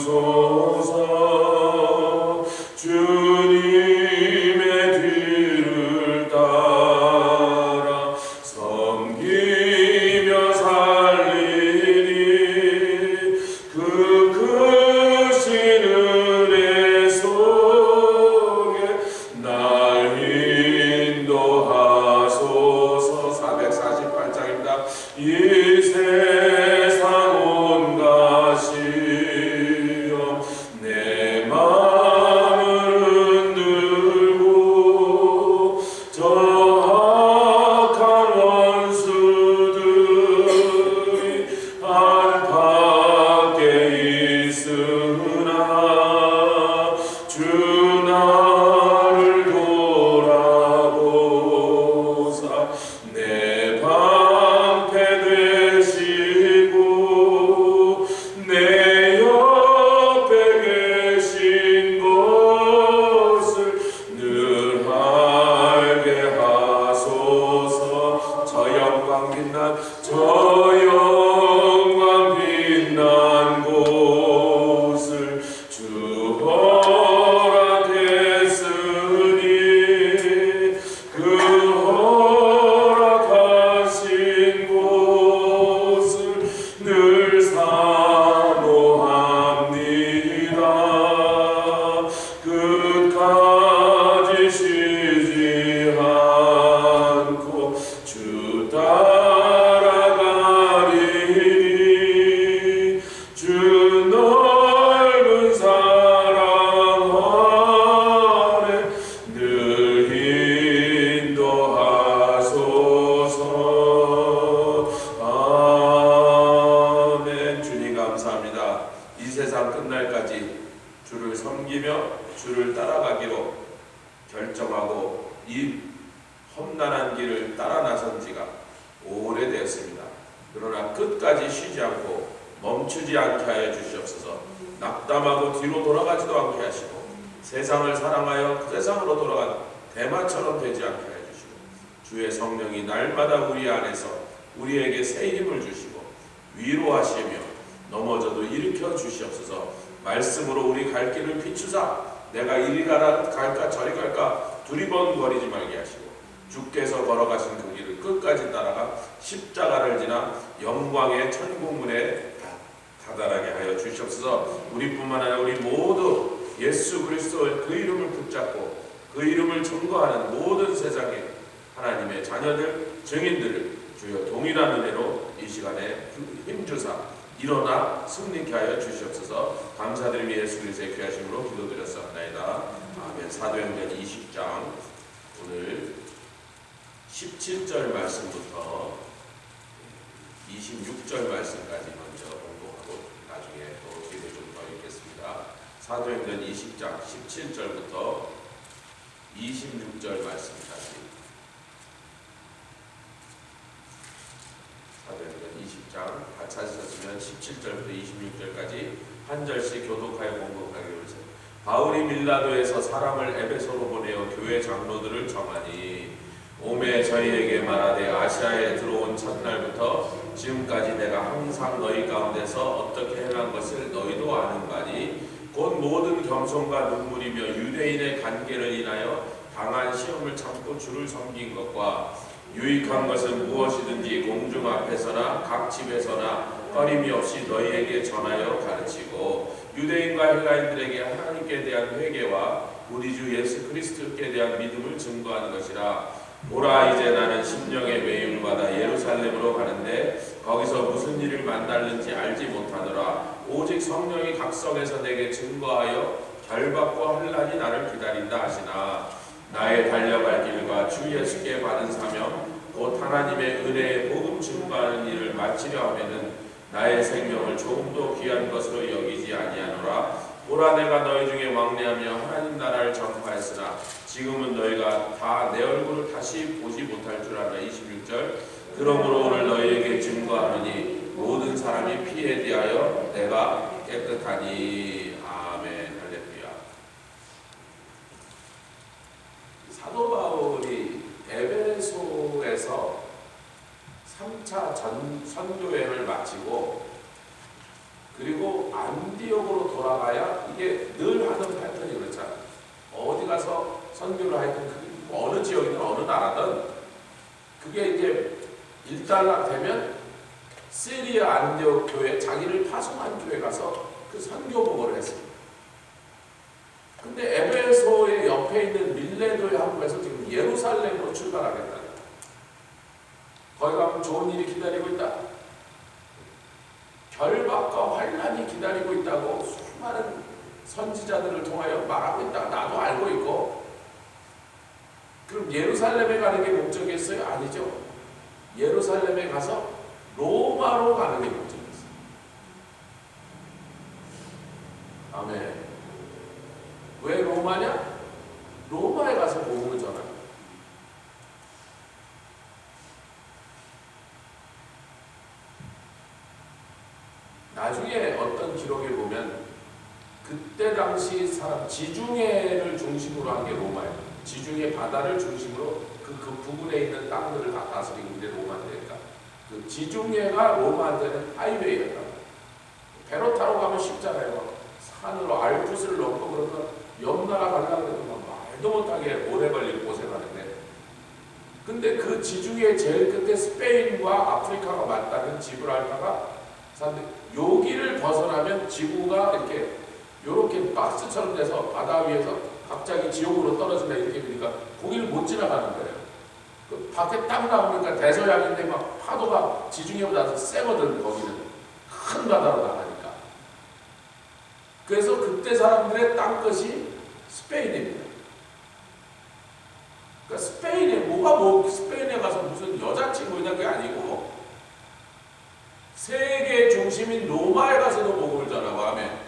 주소서. 주님의 뒤를 따라 섬기며 살리니 그 크신 은혜 속에 날 인도하소서. 448장입니다. 이 세상 온 것이여 내 마음을 흔들고 저 악한 원수들이 안팎에 있으나 주 나를 돌아보사 내 방패 되시고 내 옆에 계신 것을 늘 알게 하소서. 저 영광 빛난 곳을 주 허락했으니 그 허락하신 곳을 늘 사모합니다. 끝까지 쉬지 않고 주 따라가리니 주 넓은 사랑 아래 늘 인도하소서. 아멘. 주님 감사합니다. 이 세상 끝날까지 주를 섬기며 주를 따라가기로 결정하고 이 험난한 길을 따라 나선 지가 오래되었습니다. 그러나 끝까지 쉬지 않고 멈추지 않게 하여 주시옵소서. 낙담하고 뒤로 돌아가지도 않게 하시고 세상을 사랑하여 그 세상으로 돌아간 대마처럼 되지 않게 하여 주시고 주의 성령이 날마다 우리 안에서 우리에게 새 힘을 주시고 위로하시며 넘어져도 일으켜 주시옵소서. 말씀으로 우리 갈 길을 비추사 내가 이리 갈까 저리 갈까 두리번거리지 말게 하시고 주께서 걸어가신 그 길을 끝까지 따라가 십자가를 지나 영광의 천국문에 다다르게 하여 주시옵소서. 우리뿐만 아니라 우리 모두 예수 그리스도의 그 이름을 붙잡고 그 이름을 증거하는 모든 세상의 하나님의 자녀들 증인들을 주여 동일한 은혜로 이 시간에 힘주사 일어나 승리케 하여 주시옵소서. 감사드리며 예수 그리스도의 귀하심으로 기도드렸사옵나이다. 아멘. 사도행전 20장 오늘 17절 말씀부터 26절 말씀까지 먼저 공부하고 나중에 또 뒤를 좀 더 읽겠습니다. 사도행전 20장 17절부터 26절 말씀까지. 사도행전 20장 다 찾으셨으면 17절부터 26절까지 한 절씩 교독하여 공부하기로 했습니다. 바울이 밀라도에서 사람을 에베소로 보내어 교회 장로들을 정하니 오매 저희에게 말하되 아시아에 들어온 첫날부터 지금까지 내가 항상 너희 가운데서 어떻게 행한 것을 너희도 아는 바니 곧 모든 겸손과 눈물이며 유대인의 관계를 인하여 당한 시험을 참고 주를 섬긴 것과 유익한 것은 무엇이든지 공중 앞에서나 각 집에서나 꺼림이 없이 너희에게 전하여 가르치고 유대인과 헬라인들에게 하나님께 대한 회개와 우리 주 예수 그리스도께 대한 믿음을 증거하는 것이라. 보라 이제 나는 심령의 매임을 받아 예루살렘으로 가는데 거기서 무슨 일을 만날는지 알지 못하노라. 오직 성령이 각성에서 내게 증거하여 결박과 환난이 나를 기다린다 하시나 나의 달려갈 길과 주 예수께 받은 사명 곧 하나님의 은혜의 복음 증거하는 일을 마치려 하면은 나의 생명을 조금도 귀한 것으로 여기지 아니하노라. 보라 내가 너희 중에 왕래하며 하나님 나라를 전파했으나 지금은 너희가 다 내 얼굴을 다시 보지 못할 줄 알아. 26절 그러므로 오늘 너희에게 증거하노니 모든 사람이 피에 대하여 내가 깨끗하니. 아멘. 할렐루야. 사도 바울이 에베소에서 3차 선교여행을 마치고 그리고 안디옥으로 돌아가는 가야 이게 늘 하는 패턴이 그렇잖아. 어디 가서 선교를 하여튼 어느 지역이든 어느 나라든 그게 이제 일단락되면 시리아 안디옥 교회 자기를 파송한 교회 가서 그 선교 보고를 했습니다. 근데 에베소의 옆에 있는 밀레도의 항구에서 지금 예루살렘으로 출발하겠다. 거기 가면 좋은 일이 기다리고 있다. 결박과 환란이 기다리고 있다고 수많은 선지자들을 통하여 말하고 있다. 나도 알고 있고. 그럼 예루살렘에 가는 게 목적이었어요? 아니죠. 예루살렘에 가서 로마로 가는 게 목적이었어요. 아멘. 왜 로마냐? 로마에 가서 복음을 전합니다. 나중에 어떤 기록에 보면 그때 당시 사람 지중해를 중심으로 한 게 로마예요. 지중해 바다를 중심으로 그 부근에 있는 땅들을 다 다스리고 이제 로마니까 그 지중해가 로마한테는 하이웨이였다. 배로 타고 가면 쉽잖아요. 산으로 알프스를 넘고 그러면 옆 나라 가려고 해도 말도 못하게 오래 걸리고 고생하는데, 근데 그 지중해 제일 끝에 스페인과 아프리카가 맞닿는 지브랄타가 여기를 벗어나면 지구가 이렇게 박스처럼 돼서 바다 위에서 갑자기 지옥으로 떨어진다 이렇게 되니까 거기를 못 지나가는 거예요. 그 밖에 딱 나오니까 대서양인데 막 파도가 지중해보다 세거든. 거기는 큰 바다로 나가니까. 그래서 그때 사람들의 땅끝이 스페인입니다. 그러니까 스페인에 가서 무슨 여자친구냐 그게 아니고 세계 중심인 로마에 가서도 복음을 전하고 하면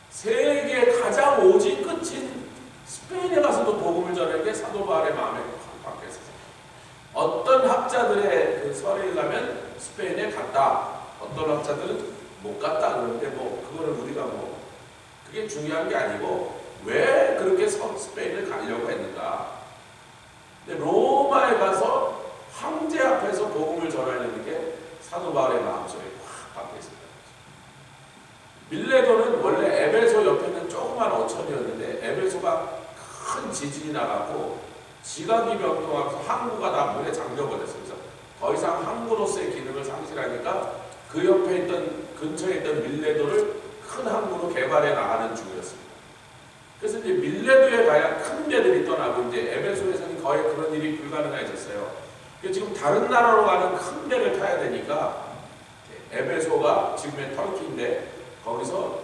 세계 가장 오지 끝인 스페인에 가서도 복음을 전하는 게 사도 바울의 마음에 확 박혔어요. 어떤 학자들의 그 설에 의하면 스페인에 갔다. 어떤 학자들은 못 갔다 그러는데 그거는 우리가 그게 중요한 게 아니고 왜 그렇게 스페인을 가려고 했는가. 근데 로마에 가서 황제 앞에서 복음을 전하려는 게 사도 바울의 마음속에 확 박혀 있습니다. 밀레도는 원래 에베소 옆에 있는 조그만 어촌이었는데 에베소가 큰 지진이 나갖고 지각이 변동하면서 항구가 다 물에 잠겨버렸어요. 그래서 더 이상 항구로서의 기능을 상실하니까 그 옆에 있던 근처에 있던 밀레도를 큰 항구로 개발해 나가는 중이었습니다. 그래서 이제 밀레도에 가야 큰 배들이 떠나고 이제 에베소에서는 거의 그런 일이 불가능해졌어요. 지금 다른 나라로 가는 큰 배를 타야 되니까 에베소가 지금의 터키인데 거기서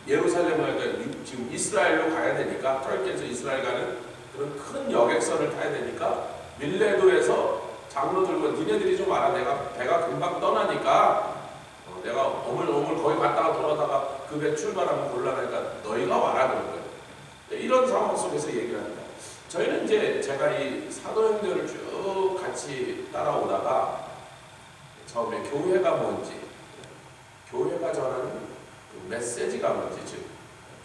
예루살렘을 지금 이스라엘로 가야 되니까 터키에서 이스라엘 가는 그런 큰 여객선을 타야 되니까 밀레도에서 장로들과 니네들이 좀 알아. 내가 배가 금방 떠나니까 내가 오물 거기 갔다가 돌아다가 그 배 출발하면 곤란하니까 너희가 와라 그런 거예요. 이런 상황 속에서 얘기를 합니다. 저희는 이제 제가 이 사도행전을 쭉 같이 따라오다가 처음에 교회가 뭔지, 교회가 전하는 그 메시지가 뭔지, 즉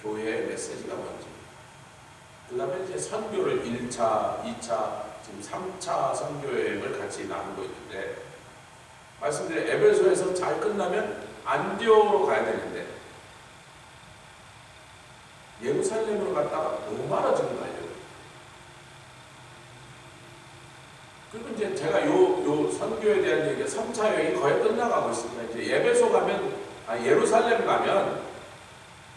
교회의 메시지가 뭔지, 그 다음에 이제 선교를 1차, 2차, 지금 3차 선교 여행을 같이 나누고 있는데, 말씀드린 에베소에서 잘 끝나면 안디옥으로 가야 되는데 예루살렘으로 갔다가 로마로 지금 가려고. 그리고 이제 제가 요 선교에 대한 얘기가 3차 여행이 거의 끝나가고 있습니다. 이제 예루살렘 가면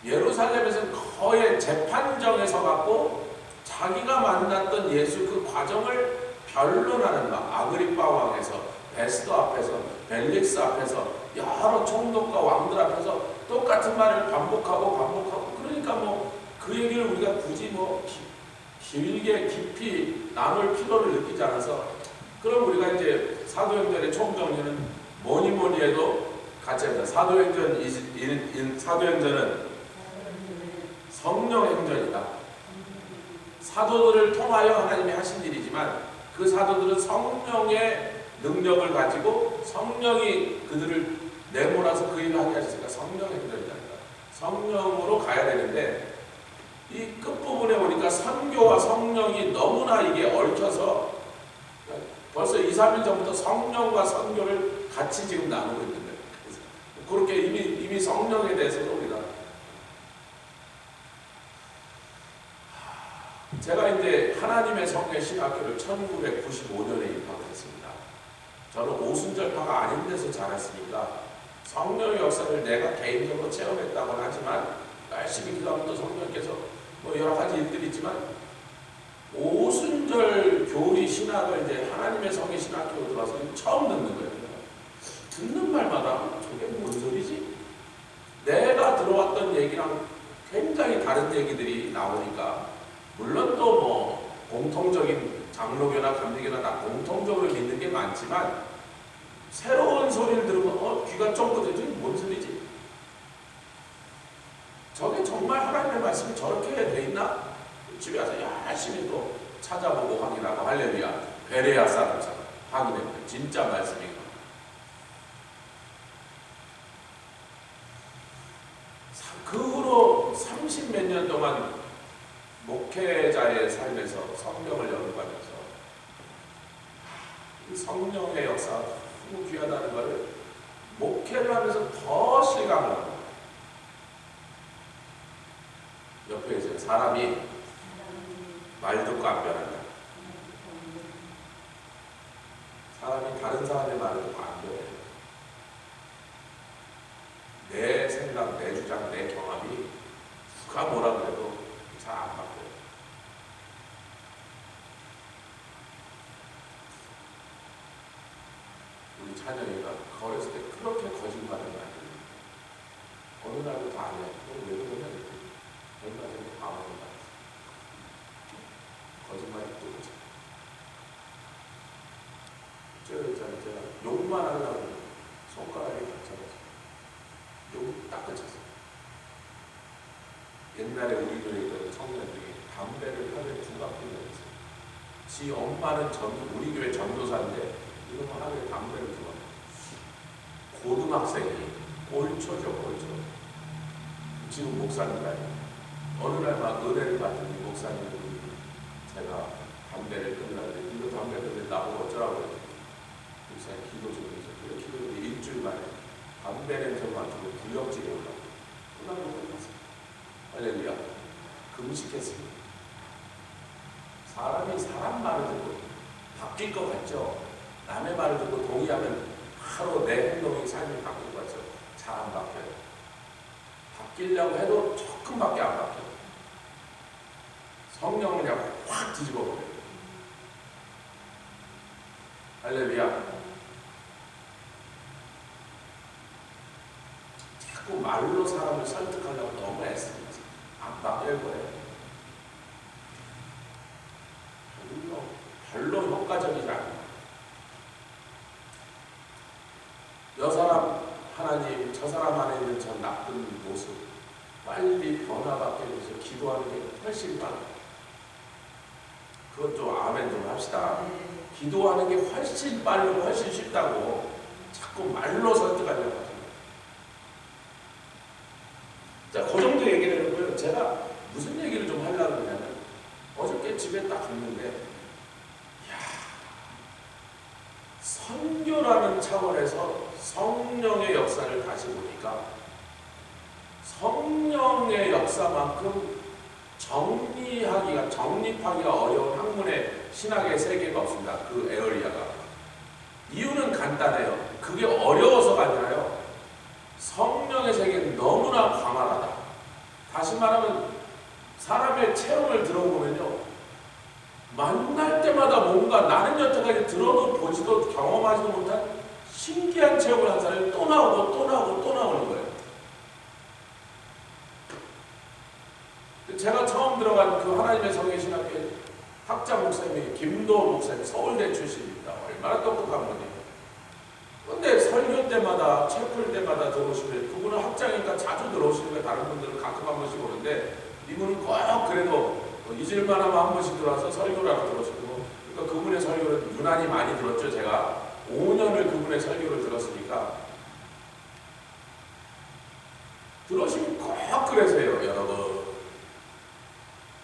예루살렘에서는 거의 재판정에서 갖고 자기가 만났던 예수 그 과정을 변론하는 아그리파 왕에서 베스도 앞에서 벨릭스 앞에서 여러 총독과 왕들 앞에서 똑같은 말을 반복하고 그러니까 그 얘기를 우리가 굳이 길게 깊이 나눌 필요를 느끼지 않아서, 그럼 우리가 이제 사도행전의 총정리는 뭐니 해도 같이 합니다. 사도행전은 성령 행전이다. 사도들을 통하여 하나님이 하신 일이지만 그 사도들은 성령의 능력을 가지고 성령이 그들을 내몰아서 그 일을 하게 하셨으니까 성령 행전이다. 성령으로 가야 되는데 이 끝부분에 보니까 선교와 성령이 너무나 이게 얽혀서 벌써 2, 3일 전부터 성령과 선교를 같이 지금 나누고 있는 거예요. 그렇게 이미 성령에 대해서도 우리가 제가 이제 하나님의 성의 신학교를 1995년에 입학했습니다. 저는 오순절파가 아닌 데서 자랐으니까 성령의 역사를 내가 개인적으로 체험했다고는 하지만 열심히 기도하면 또 성령께서 뭐 여러 가지 일들이 있지만 오순절 교리 신학을 이제 하나님의 성의 신학교로 들어와서 처음 듣는 거예요. 듣는 말마다 저게 뭔 소리지? 내가 들어왔던 얘기랑 굉장히 다른 얘기들이 나오니까 물론 또 뭐 공통적인 장로교나 감리교나 다 공통적으로 믿는 게 많지만 새로운 소리를 들으면 귀가 쫑긋해져. 저게 뭔 소리지? 저게 정말 하나님의 말씀이 저렇게 돼 있나? 집에 가서 열심히 또 찾아보고 확인하고 할렐루야. 베레아 사람처럼 확인해보면 진짜 말씀인가. 그 후로 30몇 년 동안 목회자의 삶에서 성령을 연구하면서 이 성령의 역사가 너무 귀하다는 것을 목회를 하면서 더 실감을 합니다. 옆에 이제 사람이 말 듣고 안 변한다. 사람이 다른 사람의 말을 듣고 안 변해요. 내 생각, 내 주장, 내 경험이 누가 뭐라 그래도 잘 안 바뀌어요. 우리 찬영이가 어렸을 때 그렇게 거짓말을 많이 해요. 어느 날도 다 안 해. 왜 그러냐? 얼마 전에 아무런 말 거짓말이 또 그죠. 제가 욕만 하려고 손가락에 다쳐가지고 욕 딱 그쳤어요. 옛날에 우리 교회에 있던 청년들이 담배를 하루에 2박 피우면서 지 엄마는 우리 교회 전도사인데 이놈은 하루에 담배를 2박. 고등학생이 꼴초죠, 꼴초. 지금 목사님까지. 어느 날 막 은혜를 받은 목사님이 제가 담배를 끊으라는데 이거 담배 끊는데 나보고 어쩌라고 그랬더니 목사님 기도 좀 해서 그래 기도를 일주일 만에 담배 냄새 맡고 구역질이 올라오고 끝나고 끝났어요. 할렐루야. 금식했습니다. 사람이 사람 말을 듣고 바뀔 것 같죠? 남의 말을 듣고 동의하면 바로 내 행동이 삶이 바뀔 것 같죠? 잘 안 바뀌어요. 바뀌려고 해도 조금밖에 안 바뀌어요. 성령을 그냥 확 뒤집어 버려요. 할렐루야. 자꾸 말로 사람을 설득하려고 너무 애씁니다. 안 바뀔 거예요. 별로 효과적이지 않아요. 여 사람 하나님, 저 사람 안에 있는 저 나쁜 모습 빨리 변화받게 해서 기도하는 게 훨씬 많아요. 그것 좀 아멘 좀 합시다. 기도하는 게 훨씬 빠르고 훨씬 쉽다고 자꾸 말로 설득하려고 하죠. 자, 그 정도 얘기를 해놓고요. 제가 무슨 얘기를 좀 하려고 그러냐면 어저께 집에 딱 갔는데 선교라는 차원에서 성령의 역사를 다시 보니까 성령의 역사만큼 정립하기가 어려운 학문의 신학의 세계가 없습니다. 그 에어리아가. 이유는 간단해요. 그게 어려워서가 아니라요. 성령의 세계는 너무나 광활하다. 다시 말하면 사람의 체험을 들어보면요. 만날 때마다 뭔가 나는 여태까지 들어도 보지도 경험하지도 못한 신기한 체험을 한 사람이 또 나오고 또 나오고 또 나오는 거예요. 제가 처음 들어간 그 하나님의 성의 신학교에 학자 목사님이 김도원 목사님 서울대 출신입니다. 얼마나 똑똑한 분이에요. 그런데 설교 때마다 채플 때마다 들어오시면 그분은 학장이니까 자주 들어오시니까 다른 분들은 가끔 한 번씩 오는데 이분은 꼭 그래도 잊을만 하면 한 번씩 들어와서 설교를 하러 들어오시고 그러니까 그분의 설교를 유난히 많이 들었죠. 제가 5년을 그분의 설교를 들었으니까 들으시면 꼭 그러세요. 여러분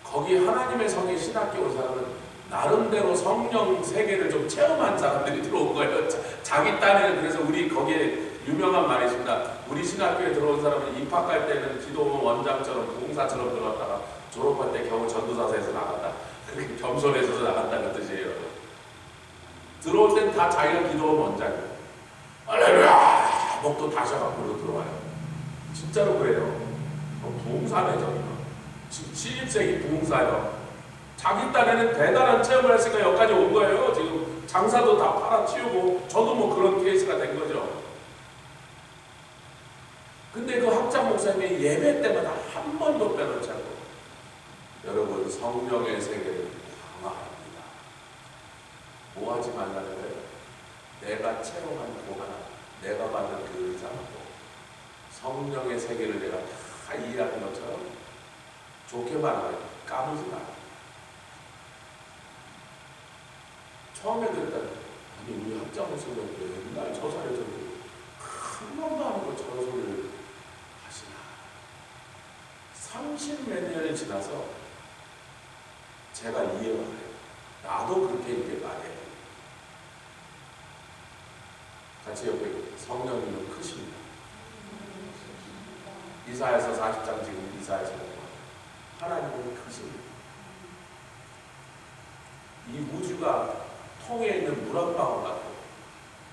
거기 하나님의 성의 신학교 온 사람은 나름대로 성령 세계를 좀 체험한 사람들이 들어온 거예요. 자기 딴에는 그래서 우리 거기에 유명한 말이 있습니다. 우리 신학교에 들어온 사람은 입학할 때는 기도원 원장처럼 부흥사처럼 들어왔다가 졸업할 때 겨우 전도사에서 나갔다. 그렇게 겸손해서 나간다는 뜻이에요. 들어올 땐 다 자기가 기도원 원장이에요. 할렐루야! 목도 다셔갖고 들어와요. 진짜로 그래요. 부흥사네 저기는. 지금 신입생이 부흥사예요. 자기 딴에는 대단한 체험을 했으니까 여기까지 온 거예요. 지금 장사도 다 팔아치우고 저도 뭐 그런 케이스가 된 거죠. 근데 그 학장 목사님이 예배 때마다 한 번도 빼놓지 않고 여러분 성령의 세계를 강화합니다. 뭐 하지 말라는 거예요? 내가 체험한 그 하나, 내가 받는 그 의상하고 성령의 세계를 내가 다 이해하는 것처럼 좋게 말하면 까부지 마. 처음에 그랬더니 아니 우리 학장 목사님 맨날 저 자리에서 큰 맘도 아니고 저런 소리를 하시나. 30몇 년이 지나서 제가 이해가 돼요. 나도 그렇게 이렇게 말해요. 같이 옆에 성령님은 크십니다. 이사야서 40장 지금 이사야서 하나님은 크십니다. 이 우주가 통에 있는 물 한 방울 같고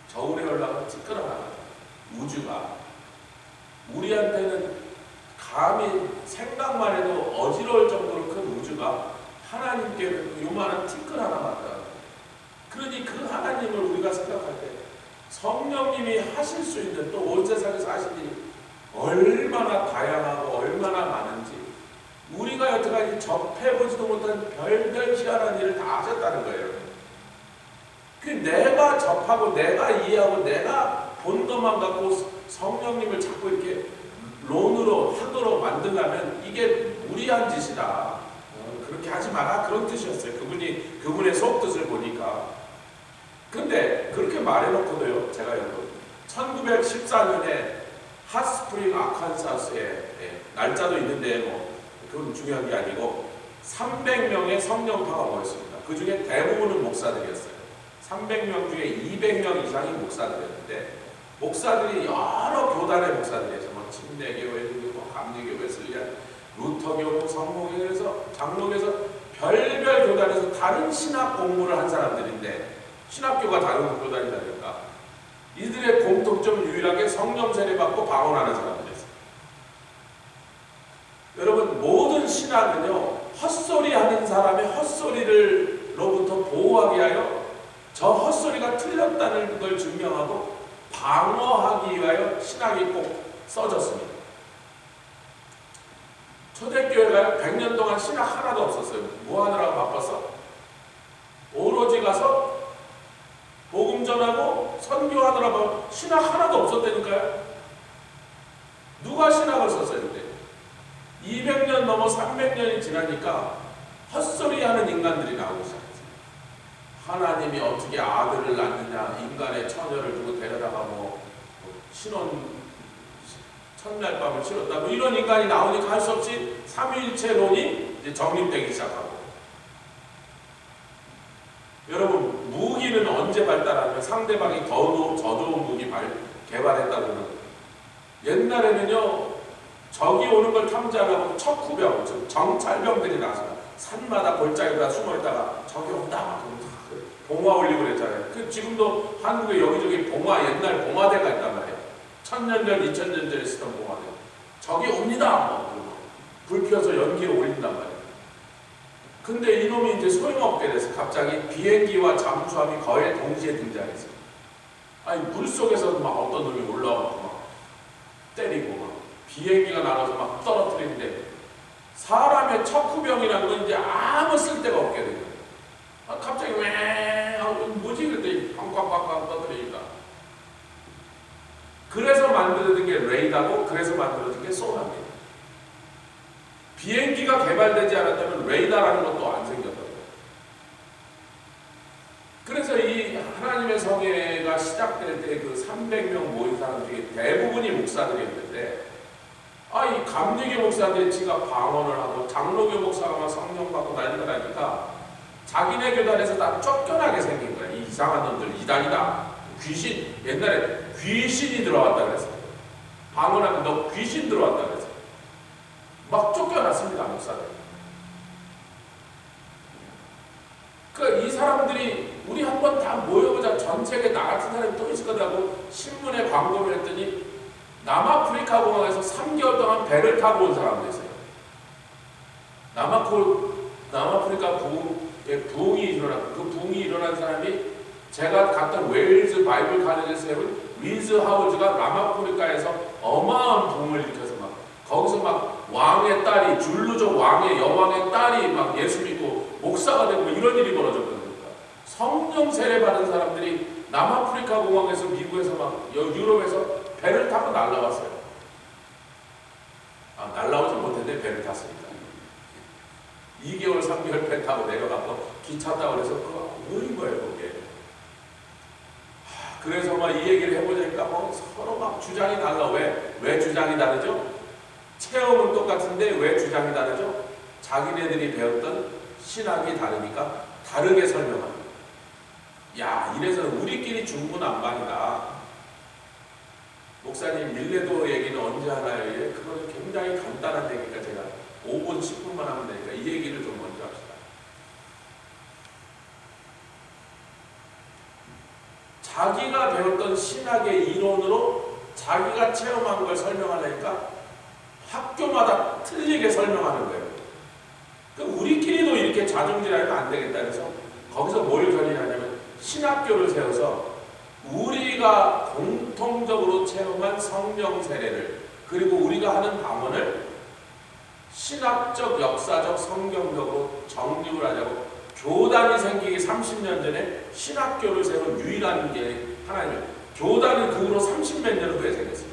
저울에 올라가면 찌끄러나가요. 우주가 우리한테는 감히 생각만 해도 어지러울 정도로 큰 우주가 하나님께 요만한 티끌 하나 같다. 그러니 그 하나님을 우리가 생각할 때 성령님이 하실 수 있는 또 온 세상에서 하신 일이 얼마나 다양하고 얼마나 많은지 우리가 여태까지 접해보지도 못한 별별 희한한 일을 다 하셨다는 거예요. 그 내가 접하고 내가 이해하고 내가 본 것만 갖고 성령님을 자꾸 이렇게 론으로 하도록 만들려면 이게 무리한 짓이다. 그렇게 하지 마라 그런 뜻이었어요. 그분의 속뜻을 보니까. 근데 그렇게 말해놓고도요. 제가 여러분 1914년에 핫스프링 아칸사스에 날짜도 있는데 뭐 그건 중요한 게 아니고 300명의 성령파가 모였습니다. 그 중에 대부분은 목사들이었어요. 300명 중에 200명 이상이 목사들이었는데 목사들이 여러 교단의 목사들이어서 뭐 침례교회, 뭐 감리교회, 슬리안, 루터교, 성모교회에서 장로교에서 별별 교단에서 다른 신학 공부를 한 사람들인데 신학교가 다른 교단이다니까 이들의 공통점은 유일하게 성령 세례받고 방언하는 사람들이었어요. 여러분 모든 신학은요 헛소리 하는 사람의 헛소리로부터 보호하기 위하여 저 헛소리가 틀렸다는 걸 증명하고 방어하기 위하여 신학이 꼭 써졌습니다. 초대교회가 100년 동안 신학 하나도 없었어요. 뭐 하느라고 바빴어? 오로지 가서 복음 전하고 선교하느라고 신학 하나도 없었다니까요. 누가 신학을 썼어요 그때? 200년 넘어 300년이 지나니까 헛소리하는 인간들이 나오기 시작했어요. 하나님이 어떻게 아들을 낳느냐, 인간의 처녀를 두고 데려다가 뭐 신혼 첫날 밤을 치렀다 뭐 이런 인간이 나오니까 할 수 없이 삼위일체론이 이제 정립되기 시작하고. 여러분 무기는 언제 발달하면 상대방이 더 더더운 무기 개발했다고 그러는 거예요. 옛날에는요 적이 오는 걸 탐지하려고 척후병, 즉 정찰병들이 나서 산마다 골짜기가 숨어있다가 적이 온다 봉화 올리고 그랬잖아요. 그 지금도 한국에 여기저기 봉화, 옛날 봉화대가 있단 말이에요. 1000년 전, 2000년 전에 쓰던 봉화대. 적이 옵니다! 뭐, 불 피워서 연기를 올린단 말이에요. 근데 이놈이 이제 소용없게 돼서 갑자기 비행기와 잠수함이 거의 동시에 등장했어요. 아니 물속에서 막 어떤 놈이 올라와서 막 때리고 막 비행기가 날아서 막 떨어뜨리는데 사람의 척후병이라는 건 이제 아무 쓸데가 없게 된 거예요. 갑자기 왜 뭐지? 그랬더니 꽝꽝꽝꽝 떠들으니까. 그래서 만들어진 게 레이더고 그래서 만들어진 게 소나입니다. 비행기가 개발되지 않았다면 레이더라는 것도 안 생겼던 거예요. 그래서 이 하나님의 성회가 시작될 때 그 300명 모인 사람 중에 대부분이 목사들이었는데 이 감리교 목사들이 지가 방언을 하고 장로교 목사가 막 성령 받고 난리가 나니까 자기네 교단에서 다 쫓겨나게 생긴 거야. 이 이상한 놈들 이단이다. 귀신, 옛날에 귀신이 들어왔다 그랬어요. 방언하면 너 귀신 들어왔다 그랬어요. 막 쫓겨났습니다, 목사들. 그러니까 이 사람들이 우리 한번 다 모여보자, 전 세계 나 같은 사람이 또 있을 거라고 신문에 광고를 했더니 남아프리카 공항에서 3개월 동안 배를 타고 온 사람도 있어요. 남아프리카 부흥이 일어났고, 그 부흥이 일어난 사람이 제가 갔던 웨일즈 바이블 카레지를 세운 리즈 하우즈가 남아프리카에서 어마어마한 부흥을 일으켜서 막 거기서 막 왕의 딸이, 줄루족 왕의 여왕의 딸이 막 예수 믿고 목사가 되고 이런 일이 벌어졌거든요. 성령 세례 받은 사람들이 남아프리카 공항에서 미국에서 막 유럽에서 배를 타고 날라왔어요. 날라오지 못했는데 배를 탔으니까. 2개월, 3개월 배 타고 내려가고 기차 타고 그래서 뭐인 거예요, 그게. 그래서 막 이 얘기를 해보자니까 뭐 서로 막 주장이 달라. 왜 주장이 다르죠? 체험은 똑같은데 왜 주장이 다르죠? 자기네들이 배웠던 신학이 다르니까 다르게 설명합니다. 야, 이래서 우리끼리 중구난방이다. 목사님 밀레도 얘기는 언제 하나요? 그건 굉장히 간단한 얘기니까 제가 5분, 10분만 하면 되니까 이 얘기를 좀 먼저 합시다. 자기가 배웠던 신학의 이론으로 자기가 체험한 걸 설명하려니까 학교마다 틀리게 설명하는 거예요. 그러니까 우리끼리도 이렇게 자중질하면 안 되겠다. 그래서 거기서 뭘 결의하냐면 신학교를 세워서 우리가 공통적으로 체험한 성령 세례를, 그리고 우리가 하는 방언을 신학적, 역사적, 성경적으로 정립을 하자고 교단이 생기기 30년 전에 신학교를 세운 유일한 게 하나님이에요. 교단은 그 후로 30몇 년 후에 생겼어요.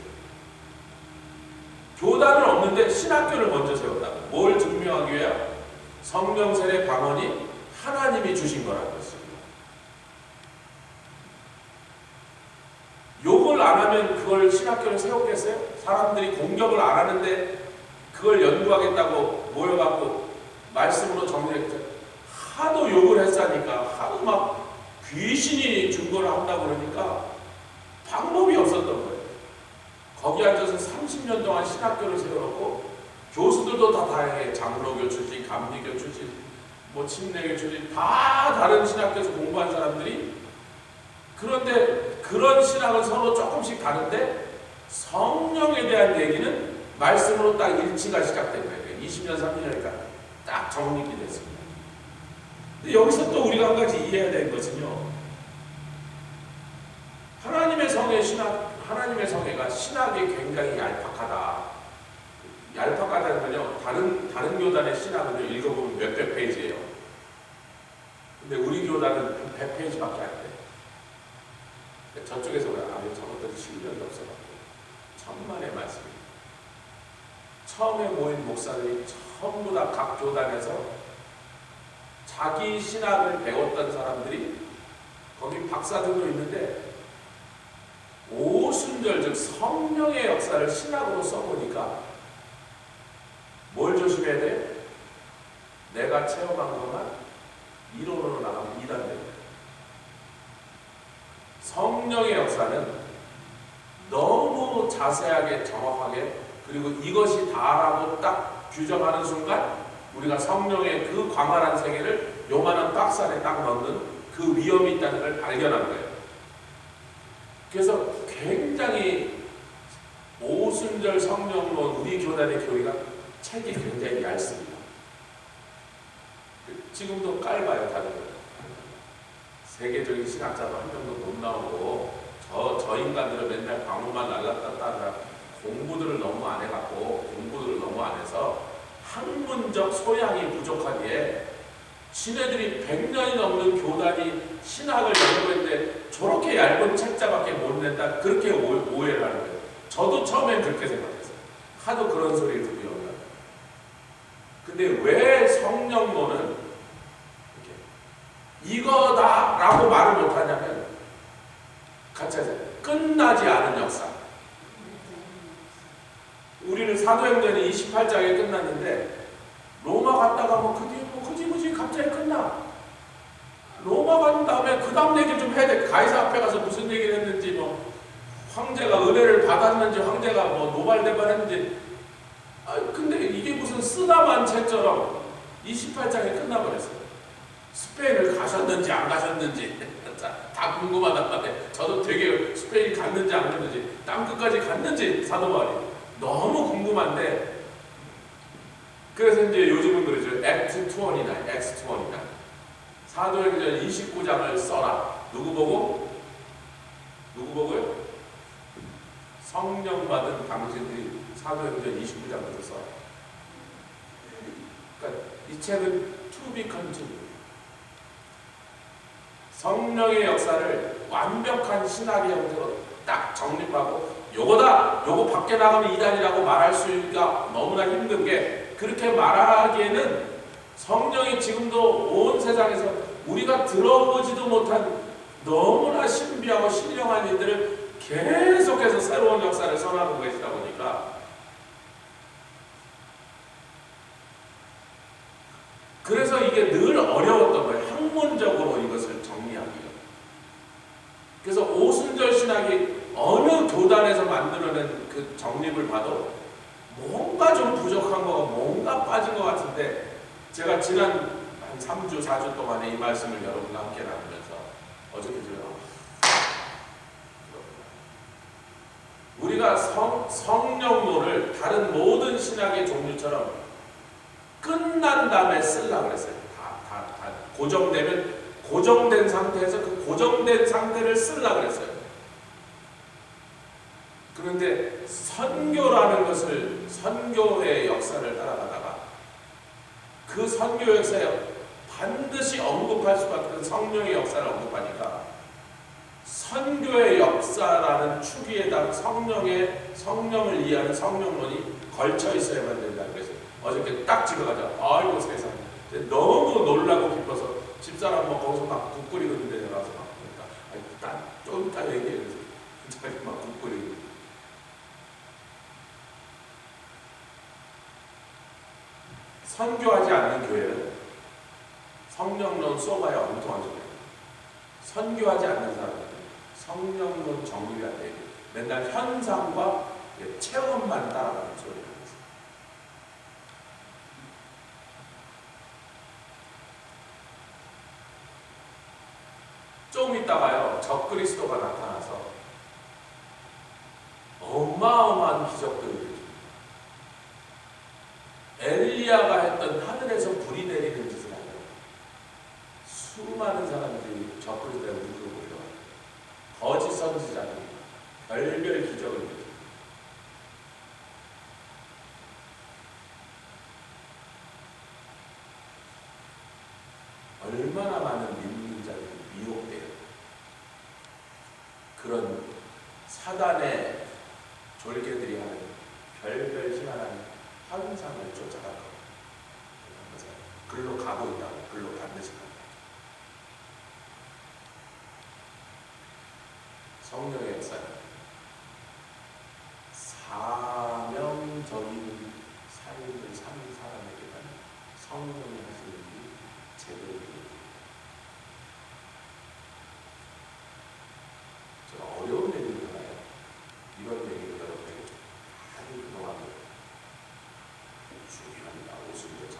교단은 없는데 신학교를 먼저 세웠다. 뭘 증명하기 위해요? 성령 세례 방언이 하나님이 주신 거라는 것입니다. 욕을 안 하면 그걸 신학교를 세웠겠어요? 사람들이 공격을 안 하는데 그걸 연구하겠다고 모여갖고 말씀으로 정리했죠. 하도 욕을 했으니까, 하도 막 귀신이 증거를 한다고 그러니까 방법이 없었던 거예요. 거기 앉아서 30년 동안 신학교를 세워놓고 교수들도 다 다양해. 장로교 출신, 감리교 출신, 뭐 침례교 출신, 다 다른 신학교에서 공부한 사람들이, 그런데 그런 신학은 서로 조금씩 다른데 성령에 대한 얘기는 말씀으로 딱 일치가 시작된 거예요. 20년, 30년이니까 딱 정립이 됐습니다. 근데 여기서 또 우리가 한 가지 이해해야 될 것은요, 하나님의 성의 신학, 하나님의 성회가 신학이 굉장히 얄팍하다. 얄팍하다는 건요, 다른 교단의 신학은요, 읽어보면 몇백 페이지예요. 근데 우리 교단은 한 100페이지밖에 안 돼. 저쪽에서 저것들이 실력이 없어갖고 천만의 말씀입니다. 처음에 모인 목사들이 전부 다 각 교단에서 자기 신학을 배웠던 사람들이, 거기 박사들도 있는데 오순절, 즉 성령의 역사를 신학으로 써보니까 뭘 조심해야 돼? 내가 체험한 것만 이론으로 나가면 이단돼요. 성령의 역사는 너무 자세하게, 정확하게, 그리고 이것이 다라고 딱 규정하는 순간 우리가 성령의 그 광활한 세계를 요만한 박스 안에 딱 넣는 그 위험이 있다는 걸 발견한 거예요. 그래서 굉장히 오순절 성령론, 우리 교단의 교리가 책이 굉장히 얇습니다. 지금도 깔봐요, 다들. 세계적인 신학자도 한 명도 못 나오고, 저 인간들은 맨날 방울만 날랐다 따라 공부들을 너무 안 해갖고, 공부들을 너무 안 해서 학문적 소양이 부족하기에 지네들이 100년이 넘는 교단이 신학을 연구했는데 저렇게 얇은 책자밖에 못 낸다, 그렇게 오해를 하는 거예요. 저도 처음엔 그렇게 생각했어요. 하도 그런 소리를 듣고 연구하는. 근데 왜 성령론은 이거다라고 말을 못하냐면, 같이 하세요. 끝나지 않은 역사. 우리는 사도행전이 28장에 끝났는데 로마 갔다가 그 뒤에 굳이 갑자기 끝나. 로마 간 다음에 그 다음 얘기를 좀 해야 돼. 가이사 앞에 가서 무슨 얘기를 했는지, 뭐 황제가 은혜를 받았는지, 황제가 뭐 노발대발했는지. 근데 이게 무슨 쓰다만 책처럼 28장에 끝나버렸어요. 스페인을 가셨는지 안 가셨는지 다 궁금하단 말이에요. 저도 되게 스페인 갔는지 안 갔는지, 땅끝까지 갔는지 사도 바울이 너무 궁금한데, 그래서 이제 요즘은 그러죠. X 29, 사도행전 29장을 써라. 누구 보고? 누구 보고요? 성령 받은 당신들이 사도행전 29장부터 써라. 그러니까 이 책은 to be continued. 성령의 역사를 완벽한 신학의 형태로 딱 정립하고, 요거다! 요거 밖에 나가면 이단이라고 말할 수가 너무나 힘든 게, 그렇게 말하기에는 성령이 지금도 온 세상에서 우리가 들어보지도 못한 너무나 신비하고 신령한 일들을 계속해서 새로운 역사를 선하는 것이다 보니까, 그래서 이게 늘 어려웠던 거예요. 학문적으로 이것을 정리하기가. 그래서 오순절 신학이 어느 교단에서 만들어낸 그 정립을 봐도 뭔가 좀 부족한 거가, 뭔가 빠진 것 같은데, 제가 지난 한 3주, 4주 동안에 이 말씀을 여러분과 함께 나누면서 어저께 들어요. 우리가 성령론을 다른 모든 신학의 종류처럼 끝난 다음에 쓰려고 그랬어요. 다 고정되면 고정된 상태에서 그 고정된 상태를 쓰려고 그랬어요. 그런데 선교라는 것을, 선교의 역사를 따라가다가 그 선교 역사에 반드시 언급할 수밖에 없는 성령의 역사를 언급하니까, 선교의 역사라는 축에다 성령을 이해하는 성령론이 걸쳐 있어야만 된다는 것을 어저께 딱 집어가자. 아이고 세상에. 너무 놀라고 기뻐서 집사람 뭐 거기서 막 국 끓이고 있는데 내가 와서 막 보니까, 좀 이따 얘기해. 자기 막 국 끓이고. 선교하지 않는 교회는 성령론 써봐야 엉뚱한 소리예요. 선교하지 않는 사람은 성령론 정립이 안 돼요. 맨날 현상과 체험만 따라가는 소리예요. 좀 있다가요, 적그리스도가 나타나서 어마어마한 기적들을 해줍니다. 엘리야가 했던 하늘에서 불이 내리는 짓을 하고, 수많은 사람들이 적그리스도의 무릎을 올려와요. 거짓 선지자들이 별별 기적을 해줍니다. 얼마나 많은 민민자들이 미혹돼요. 그런 사단의 졸개들이 하는 별별 희한한 환상을 쫓아갈 겁니다. 글로 가고 있다고, 글로 반드시 간다. 성령의 역사는 사명적인 삶을 사는 사람에게만 성령이 하시는 일이 제대로 됩니다. 제가 어려운 얘기를 하나요? 이런 얘기를 여러분에게 많이 그동안 중요합니다. 오순절 참.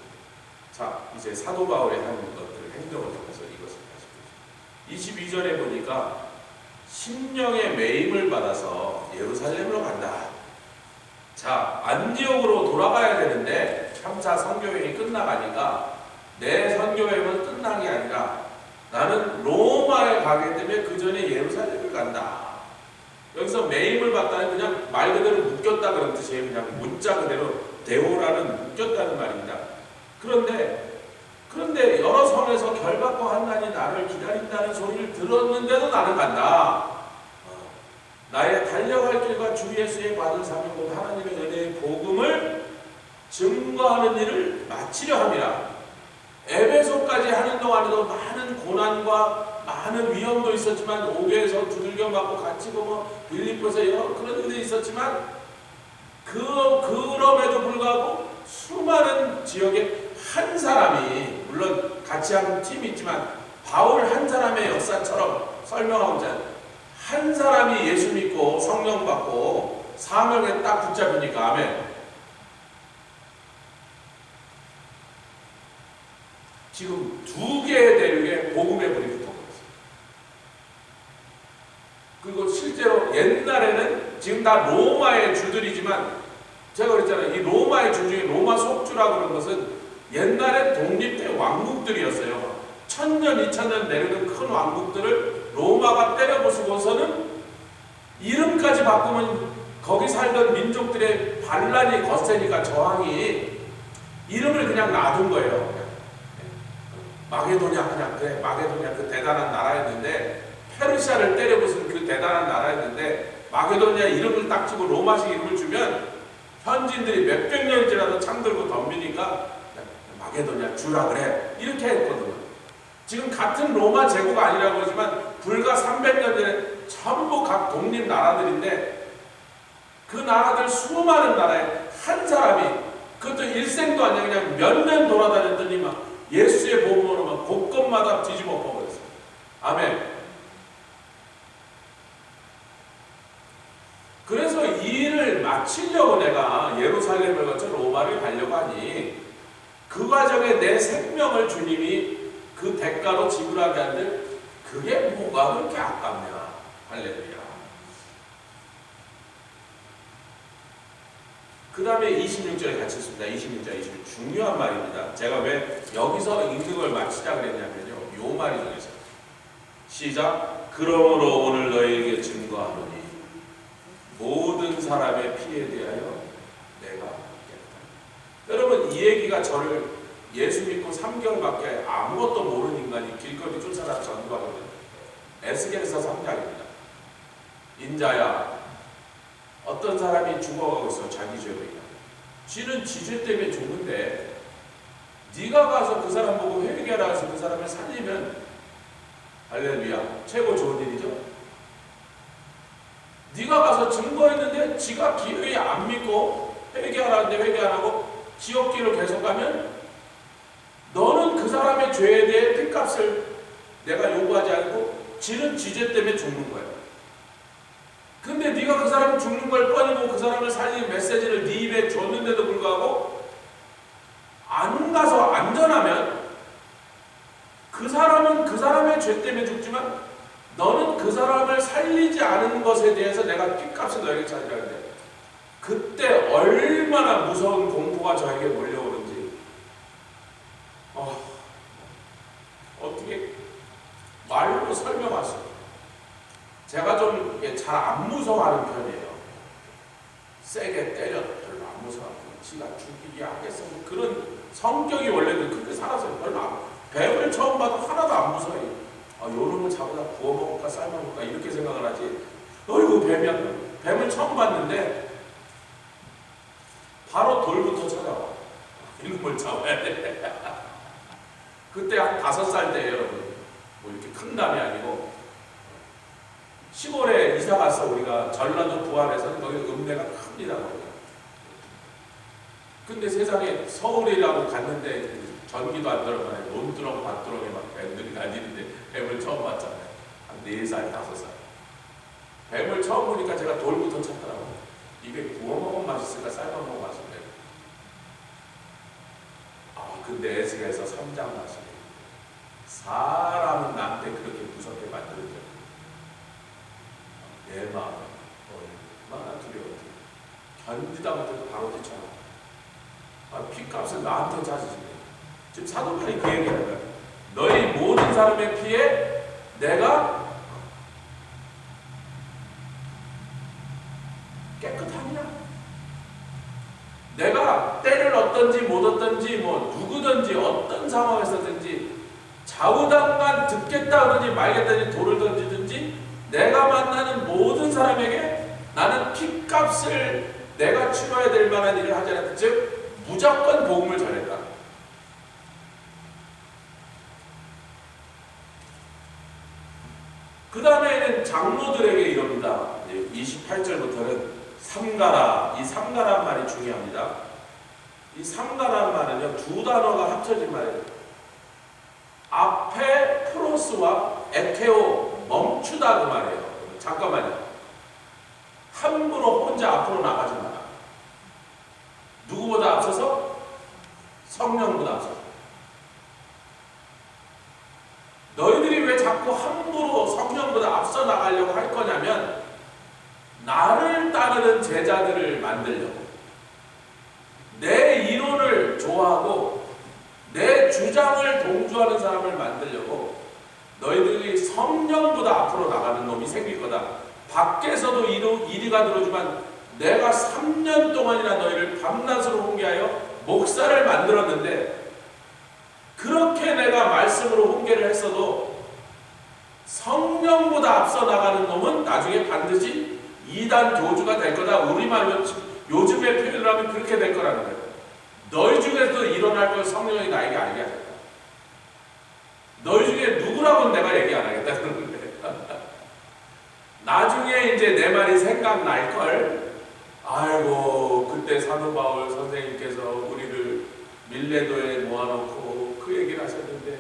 자, 이제 사도 바울의 한 것들을 행동을 통해서 이것을 다시 보죠. 22절에 보니까 심령의 매임을 받아서 예루살렘으로 간다. 자, 안디옥으로 돌아가야 되는데 3차 선교회이 끝나가니까 내 선교회는 끝난 게 아니라 나는 로마에 가기 때문에 그 전에 예루살렘을 간다. 여기서 매임을 받다는 그냥 말 그대로 묶였다 그런 뜻이에요. 그냥 문자 그대로 데오라는 묶였다는 말입니다. 그런데 여러 성에서 결박과 환난이 나를 기다린다는 소리를 들었는데도 나는 간다. 나의 달려갈 길과 주 예수의 받은 사명, 하나님의 은혜의 복음을 증거하는 일을 마치려 함이라. 에베소까지 하는 동안에도 많은 고난과 많은 위험도 있었지만, 옥에서 두들겨 맞고 갇히고 뭐 빌립보에서 여러 그런 일이 있었지만, 그럼에도 불구하고 수많은 지역에 한 사람이, 물론 같이 하는 팀이 있지만 바울 한 사람의 역사처럼 설명하고자 한 사람이 예수 믿고 성령 받고 사명에 딱 붙잡으니까 아멘. 지금 두 개의 대륙에 복음의 불이 붙어버렸어요. 그리고 실제로 옛날에는 지금 다 로마의 주들이지만 제가 그랬잖아요. 이 로마의 주 중에 로마 속주라고 그런 것은 옛날에 독립된 왕국들이었어요. 1000년, 2000년 내려는 큰 왕국들을 로마가 때려부수고서는 이름까지 바꾸면 거기 살던 민족들의 반란이 거세니까 저항이 이름을 그냥 놔둔 거예요. 마게도냐 그냥 그래 마게도냐 그 대단한 나라였는데 페르시아를 때려부순 그 대단한 나라였는데 마게도냐 이름을 딱 주고 로마식 이름을 주면 현지인들이 몇백 년이 지나도 창들고 덤비니까 마게도냐 주라 그래 이렇게 했거든요. 지금 같은 로마 제국 아니라고 그러지만 불과 300년 전에 전부 각 독립 나라들인데 그 나라들 수많은 나라에 한 사람이 그것도 일생도 아니야 그냥 몇 년 돌아다녔더니 막 예수의 복음으로 막 곳곳마다 뒤집어 엎어버렸어요. 아멘. 그래서 이 일을 마치려고 내가 예루살렘을 거쳐 로마를 가려고 하니 그 과정에 내 생명을 주님이 그 대가로 지불하게 한들 그게 뭐가 그렇게 아깝냐. 할렐루야. 그 다음에 26절에 같이 있습니다. 26절, 27절 중요한 말입니다. 제가 왜 여기서 읽는 걸 마치자 그랬냐면요. 요 말이 중요해서 시작. 그러므로 오늘 너희에게 증거하노니 모든 사람의 피에 대하여 내가 묻겠다. 여러분 이 얘기가 저를 예수 믿고 3개월밖에 아무것도 모르는 인간이 길거리 쫓아다 전도하거든요. 에스겔서 3장입니다. 인자야 어떤 사람이 죽어가고 있어. 자기 죄로 인하여. 쥐는 지죄 때문에 죽는데 네가 가서 그 사람 보고 회개하라 해서 그 사람을 살리면 할렐루야 최고 좋은 일이죠. 네가 가서 증거했는데 지가 기회에 안 믿고 회개하라는데 회개 안 하고 지옥길을 계속 가면 너는 그 사람의 죄에 대해 핏값을 내가 요구하지 않고 지는 지죄 때문에 죽는 거야. 근데 네가 그 사람 죽는 걸 뻔히고 그 사람을 살리는 메시지를 네 입에 줬는데도 불구하고 안 가서 안전하면 그 사람은 그 사람의 죄 때문에 죽지만 너는 그 사람을 살리지 않은 것에 대해서 내가 핏값을 너에게 차지하는데 그때 얼마나 무서운 공포가 저에게 몰려오는지 어떻게 말로 설명할 수 없어요. 제가 좀 잘 안 무서워하는 편이에요. 세게 때려 별로 안 무서워하고 지가 죽이게 하겠어 뭐 그런 성격이 원래는 그렇게 살았어요. 별로 안 뱀을 처음 봐도 하나도 안 무서워요. 요놈을 잡아다 구워 먹을까 삶아 먹을까 이렇게 생각을 하지. 어이구 뱀이야. 뱀을 처음 봤는데 바로 돌부터 찾아와. 이놈을 잡아야 돼. 그때 한 5살 때예요, 여러분. 뭐 이렇게 큰 담이 아니고 시골에 이사 갔어. 우리가 전라도 부안에서는 거기 읍내가 큽니다. 거기가. 근데 세상에 서울이라고 갔는데 전기도 안 들어가네. 논두렁 밭두렁에 막 뱀들이 다니는데 뱀을 처음 봤잖아요. 한 4살, 5살. 뱀을 처음 보니까 제가 돌부터 찾더라고요. 이게 구워 먹으면 맛있을까 삶아 먹으면 맛있을까. 근데 에스겔서 3장 말씀에 사람은 나한테 그렇게 무섭게 만들어져. 내 마음은 얼마나 두려운지 견디다 못해도 바로 뛰쳐나. 피값을 나한테 찾으시네. 지금 사도 바울이 그 얘기하는 거예요. 너희 모든 사람의 피에 내가 깨끗하냐? 내가 때를 얻든지 못 얻든지 뭐 누구든지 어떤 상황에서든지 좌우당간 듣겠다 하든지 말겠다든지 돌을 던지든지 내가 만나는 모든 사람에게 나는 핏값을 내가 치러야 될 만한 일을 하지 않았다. 즉 무조건 복음을 전했다. 그 다음에는 장로들에게 이럽니다. 28절부터는 삼가라. 이 삼가라는 말이 중요합니다. 이 삼가라는 말은요, 두 단어가 합쳐진 말이에요. 앞에 에토스와 에케오 멈추다 그 말이에요. 잠깐만요. 함부로 혼자 앞으로 나가지 마라. 누구보다 앞서서? 성령보다 앞서서. 너희들이 왜 자꾸 함부로 성령보다 앞서 나가려고 할 거냐면 나를 따르는 제자들을 만들려고, 내 이론을 좋아하고 내 주장을 동조하는 사람을 만들려고 너희들이 성령보다 앞으로 나가는 놈이 생길 거다. 밖에서도 이리가 들어오지만 내가 3년 동안이나 너희를 밤낮으로 훈계하여 목사를 만들었는데 그렇게 내가 말씀으로 훈계를 했어도 성령보다 앞서 나가는 놈은 나중에 반드시 이단 교주가 될 거다. 우리말로 요즘의 표현을 하면 그렇게 될 거라는 거예요. 너희 중에서도 일어날 걸 성령이 나에게 알게 하겠다. 너희 중에 누구라고는 내가 얘기 안 하겠다는 건데 나중에 이제 내 말이 생각날 걸. 아이고 그때 사도 바울 선생님께서 우리를 밀레도에 모아놓고 그 얘기를 하셨는데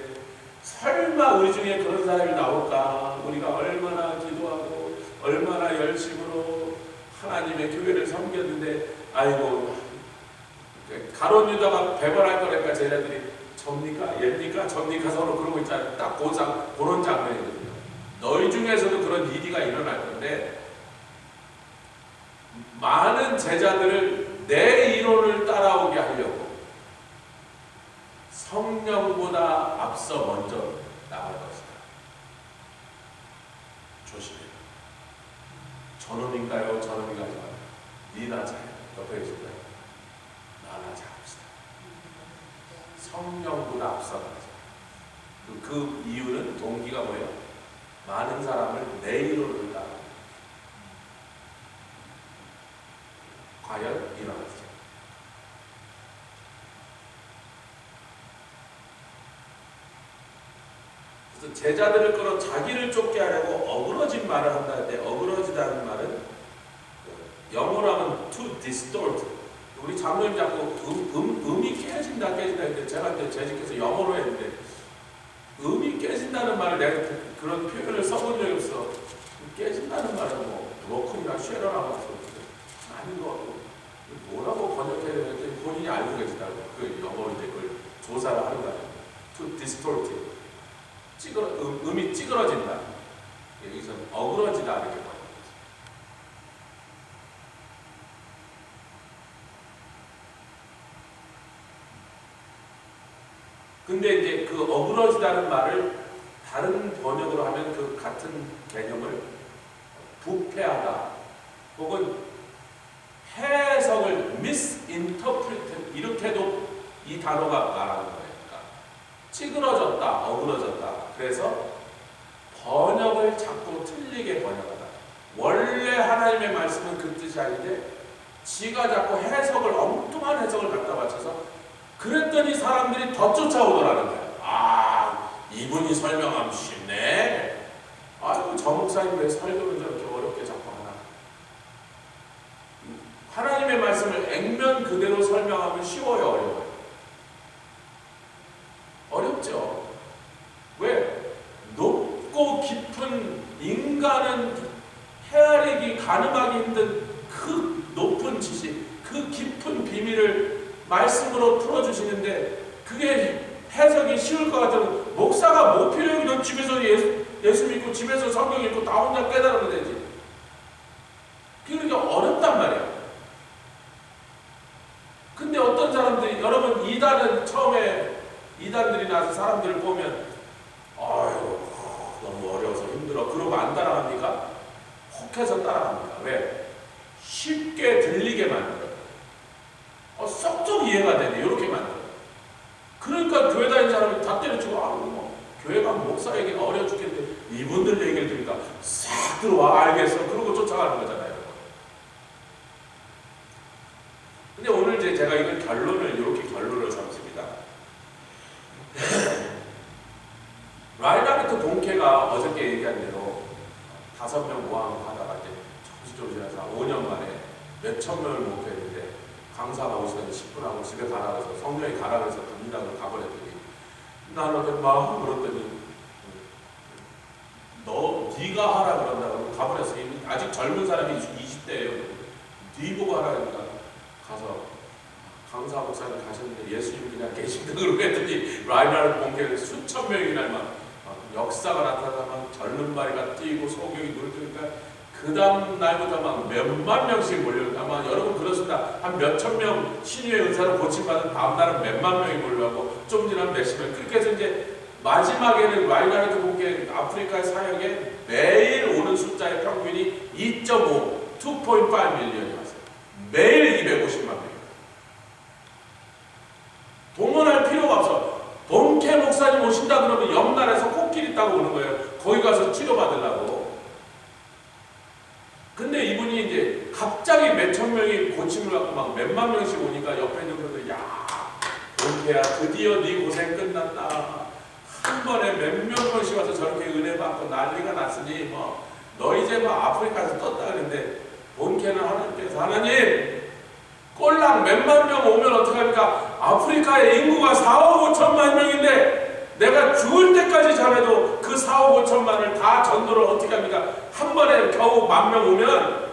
설마 우리 중에 그런 사람이 나올까? 우리가 얼마나 기도하고 얼마나 열심으로 하나님의 교회를 섬겼는데 아이고 가룟 유다가 배벌할 거니까 제자들이 접니까? 얘입니까? 접니까? 서로 그러고 있잖아요. 딱 그런 장면이거든요. 너희 중에서도 그런 일이가 일어날 건데 많은 제자들을 내 이론을 따라오게 하려고 성령보다 앞서 먼저 나갈 것이다. 조심해. 저놈인가요? 저놈인가요? 니나 잘 옆에 계실 거예요. 나나 잘합시다. 성령보다 앞서 나가자. 그 이유는 동기가 뭐예요? 많은 사람을 내 이론을 따라 과연 일어났죠. 그래서 제자들을 끌어 자기를 쫓게 하려고 어그러진 말을 한다는데 어그러지다는 말은 영어로 하면 to distort. 우리 장로님 자꾸 음이 깨진다 했는데 제가 그때 재직해서 영어로 했는데 음이 깨진다는 말을 내가 그런 표현을 써본 적이 없어. 깨진다는 말은 뭐 브로큰이나 쉐러라고 아닌 것 같고 뭐라고 번역해야 되는지 본인이 알고 계시다고. 그 영어로 이제 그걸 조사를 하는 거예요. to distort. 음이 찌그러진다. 여기서는 어그러지다 이렇게 봐요. 근데 이제 그 어그러지다는 말을 다른 번역으로 하면 그 같은 개념을 부패하다 혹은 해석을 misinterpret 이렇게도 이 단어가 말하는 거예요. 그러니까 찌그러졌다, 어그러졌다. 그래서 번역을 자꾸 틀리게 번역하다. 원래 하나님의 말씀은 그 뜻이 아닌데 지가 자꾸 해석을 엉뚱한 해석을 갖다 맞춰서 그랬더니 사람들이 더 쫓아오더라는 거예요. 아, 이분이 설명하면 쉽네. 아이고, 저 목사님 왜 설교를 저렇게 어렵게 자꾸 하나. 하나님의 말씀을 액면 그대로 설명하면 쉬워요, 어려워요? 어렵죠. 왜? 높고 깊은 인간은 헤아리기 가늠하기 힘든 그 높은 지식, 그 깊은 비밀을 말씀으로 풀어주시는데 그게 해석이 쉬울 것 같으면 목사가 뭐 필요해? 너 집에서 예수 믿고 집에서 성경 읽고 나 혼자 깨달으면 되지. 그게 어렵단 말이야. 근데 어떤 사람들이, 여러분 이단은 처음에 이단들이 나서 사람들을 보면 아유 너무 어려워서 힘들어 그러고 안 따라갑니까? 혹해서 따라갑니다. 왜? 쉽게 들리게 만들어요. 쏙쏙 이해가 되네. 이렇게 만들어요. 그러니까 교회 다니는 사람이 다 때려치고 뭐 교회 가면 목사 얘기가 어려워 죽겠는데 이분들 얘기를 들으니까 싹 들어와 알겠어. 그러고 쫓아가는 거잖아요. 근데 오늘 이제 제가 이걸 이렇게 결론을 삼습니다. 라이나르트 동케가 어저께 얘기한 대로 5명 모아놓고 하다가 이제 조금씩 5년 만에 몇천 명을 목표했는데 강사가 오시더니 10분 하고 집에 가라 그래서 성령이 가라 그래서 갑니다. 가버렸더니 나는 막 물었더니 네가 하라 그런다고 가버렸어. 아직 젊은 사람이 20대예요. 네 보고 하라니까 가서 강사 목사님 가셨는데 예수님 그냥 계신다 그러고 했더니 라인하르트 본캐 수천 명이나 막 역사가 나타나면 절름발이가 뛰고 소경이 눈을 뜨니까 그 다음 날부터 막 몇만 명씩 몰려요. 아마 여러분 그렇습니다. 한 몇천 명 신유의 은사로 고침받은 다음 날은 몇만 명이 몰려가고 좀 지나면 몇십 명. 그렇게 해서 이제 마지막에는 라인하르트 본캐 아프리카 사역에 매일 오는 숫자의 평균이 2.5, 2.5 밀리언이 왔어요. 매일 250만 명. 동원할 필요가 없어. 본캐 목사님 오신다 그러면 옆날에서 코끼리 따고 오는 거예요. 거기 가서 치료받으려고. 근데 이분이 이제 갑자기 몇천 명이 고침을 갖고 막 몇만 명씩 오니까 옆에 있는 분들 야 본캐야 드디어 네 고생 끝났다. 한 번에 몇몇 명씩 와서 저렇게 은혜 받고 난리가 났으니 뭐 너 이제 뭐 아프리카에서 떴다 그랬는데 본캐는 하나님께서 하나님 꼴랑 몇만 명 오면 어떡합니까? 아프리카의 인구가 4억 5천만 명인데 내가 죽을 때까지 전해도 그 4억 5천만을 다 전도를 어떻게 합니까? 한 번에 겨우 10,000명 오면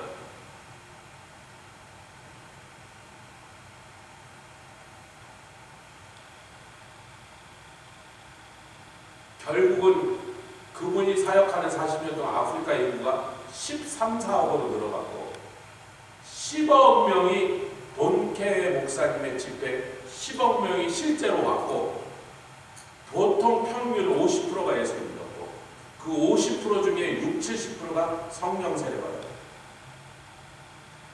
결국은 그분이 사역하는 40년 동안 아프리카 인구가 13, 4억으로 늘어갔고 10억 명이 본캐 목사님의 집회 10억 명이 실제로 왔고 보통 평균 50%가 예수 믿었고 그 50% 중에 60, 70%가 성령 세례받아요.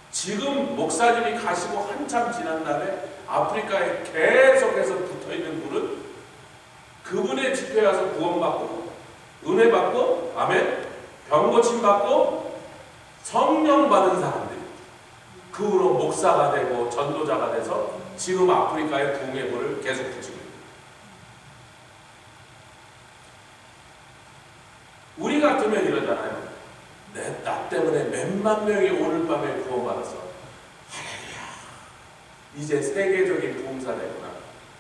지금 목사님이 가시고 한참 지난 날에 아프리카에 계속해서 붙어있는 분은 그분의 집회에 와서 구원받고 은혜 받고 아멘 병 고침 받고 성령 받은 사람들이 그 후로 목사가 되고 전도자가 돼서 지금 아프리카의 부흥의 불을 계속 붙이고 있습니다. 우리 같으면 이러잖아요. 나 때문에 몇만 명이 오늘 밤에 구원받았어. 할렐루야. 이제 세계적인 부흥사 되구나.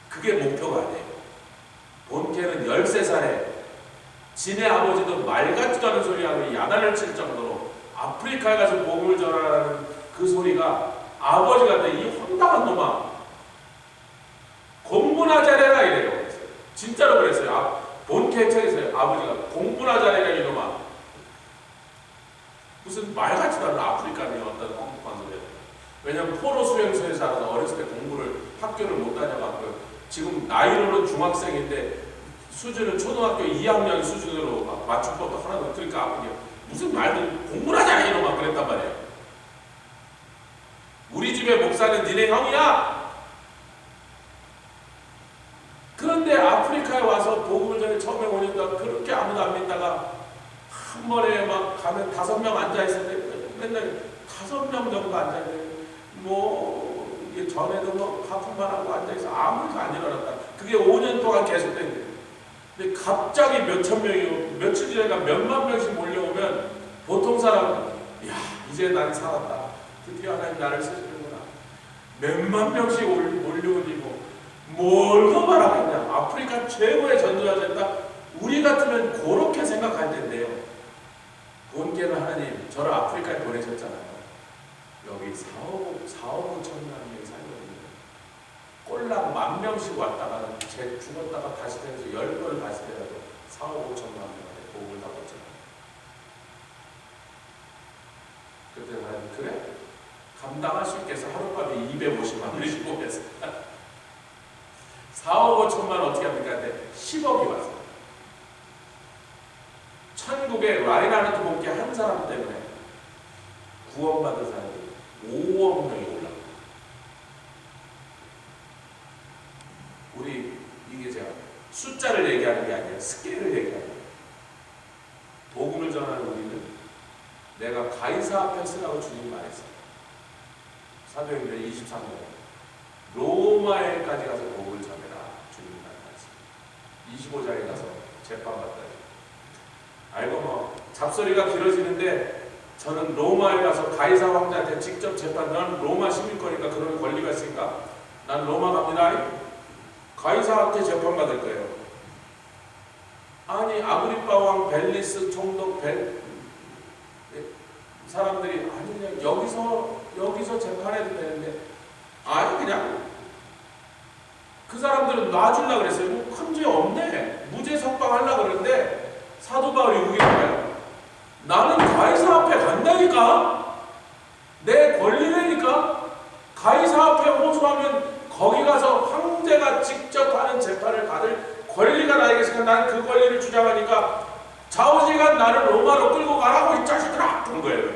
그게 목표가 아니에요. 본캐는 13살에 지네 아버지도 말 같지도 않은 소리하고 야단을 칠 정도로 아프리카에 가서 복음을 전하라는 그 소리가 아버지가 이 황당한 놈아 공부나 잘해라 이래요. 진짜로 그랬어요. 본캐 책에서요. 아버지가 공부나 잘해라 이놈아. 무슨 말 같지도 않은 아프리카인이 어떤 엉뚱한 소리예요. 왜냐면 포로 수용소에 살아서 어렸을 때 공부를 학교를 못 다녀갖고 지금 나이로는 중학생인데 수준은 초등학교 2학년 수준으로 막 맞춤법도 하나도 그러니까 아프게 무슨 말든 공부나 잘해 이놈아 그랬단 말이에요. 우리 집의 목사는 니네 형이야. 그런데 아프리카에 와서 복음을 전에 처음에 오니까 그렇게 아무도 안 믿다가 한 번에 막 가면 5명 앉아있을 때 맨날 5명 정도 앉아있는데 뭐 이게 전에도 뭐 하품만 하고 앉아있어 아무것도 안 일어났다. 그게 5년 동안 계속된 거예요. 근데 갑자기 몇천 명이 며칠 지나니까 몇만 명씩 몰려오면 보통 사람은 야 이제 난 살았다. 드디어 하나님 나를 쓰시는구나. 몇만 명씩 몰려오니 뭘 더 말하겠냐. 아프리카 최고의 전도자 됐다. 우리 같으면 그렇게 생각할 텐데요. 본캐는 하나님 저를 아프리카에 보내셨잖아요. 여기 4억 5천만 명이 살고 있는데 꼴랑 10,000명씩 왔다가는 죽었다가 다시 되면서 10번을 다시 되라도 4억 5천만 명한테 복음을 다 뻗잖아요. 그때 하나님 그래? 감당할 수 있겠어? 하룻밤에 250만 명씩 보겠어. 4억 5천만 어떻게 합니까? 근데 10억이 왔어요. 천국에 라인하르트 본캐 한 사람 때문에 구원받은 사람이 5억 명이 올라갑니다. 우리 이게 제가 숫자를 얘기하는 게 아니라 스케일을 얘기하는 거예요. 복음을 전하는 우리는 내가 가이사 앞에 서라고 주님이 말했어요. 사도행전 23년 로마에까지 가서 복음을 전해라 주님이 말했어요. 25장에 가서 재판받다. 알고 뭐 잡소리가 길어지는데 저는 로마에 가서 가이사 왕자한테 직접 재판, 난 로마 시민권이니까 그런 권리가 있으니까 난 로마 갑니다. 가이사한테 재판받을 거예요. 아니 아그리파 왕, 벨리스 총독, 사람들이 아니 그냥 여기서 재판해도 되는데 아니 그냥 그 사람들은 놔주려고 그랬어요. 뭐 큰 죄 없네. 무죄 석방하려고 그러는데 사도 바울이 그게 뭐예요? 나는 가이사 앞에 간다니까? 내 권리라니까? 가이사 앞에 호소하면 거기 가서 황제가 직접 하는 재판을 받을 권리가 나에게 있으니까 나는 그 권리를 주장하니까 좌우지간 나를 로마로 끌고 가라고 이 자식들아! 그런 거예요.